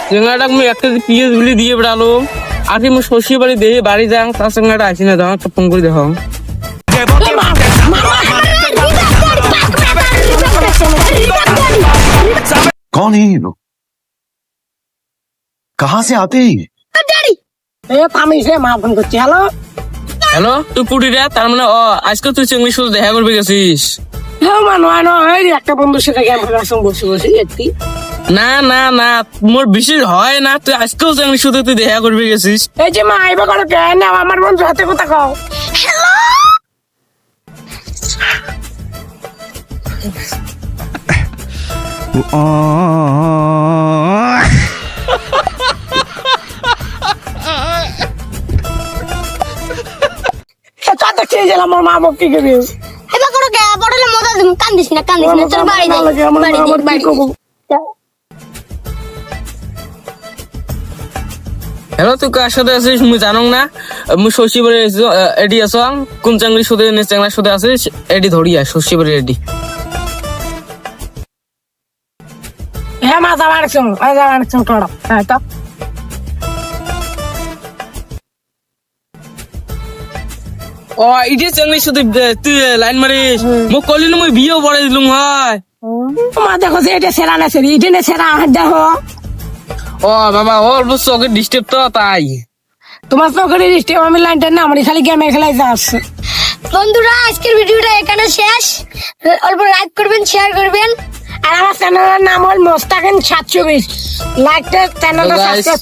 চেঙ্গাটা আমি একটা পিএস গুলি দিয়ে বেড়ালো আগে আমি শ্বশুর বাড়ি দিয়ে বাড়ি যাং তার চেঙ্গাটা আসি না দাও একটা ফোন করে দেখাও। कौन है ये लोग? कहाँ से आते हैं ये? হ্যালো তুই পুটিরা তার মানে আজকে তুই চেঙ্গির সাথে দেখা করবে গেছিস? একটা বন্ধুর সাথে গেম খেলার বসে বসে একটি না না না মোর বিশেষ হয় না তুই আজকেও চেঙ্গির সাথে তুই দেখা করবে গেছিস। এই যে মা আইবা করো কেন আমার বন্ধু হাতে কথা কও। আমার মা বাপ কি করবে এবার করো কে বড়লে মজা দিম কান্দিস না চল বাড়ি যাই বাড়ি হ্যালো তুই কার সাথে আছিস মুই জানো না মুই শ্বশুর বাড়ি এডি আস কোন চেঙ্গির সাথে চেঙ্গার সাথে আছিস এডি ধরিয়া শ্বশুর বাড়ি এডি। হ্যাঁ মা যাবার করো হ্যাঁ তো ও ইডি চেঙ্গির সাথে তুই লাইন মারিস মোক কইলি না মুই বিয়েও পড়াই দিলুম হয়। মা দেখো যে এটা সেরা না সেরি এটা না সেরা হাত দেখো ও বাবা অল্প চোখের ডিস্টার্ব তো তাই তোমার চোখের স্টেপ আমি লাইনটা না আমার খালি গেমে খেলাই যাচ্ছে। বন্ধুরা আজকের ভিডিওটা এখানে শেষ অল্প লাইক করবেন শেয়ার করবেন আর আমার চ্যানেলের নাম হল মোস্তাকিন 720 লাইকটা চ্যানেলটা সাবস্ক্রাইব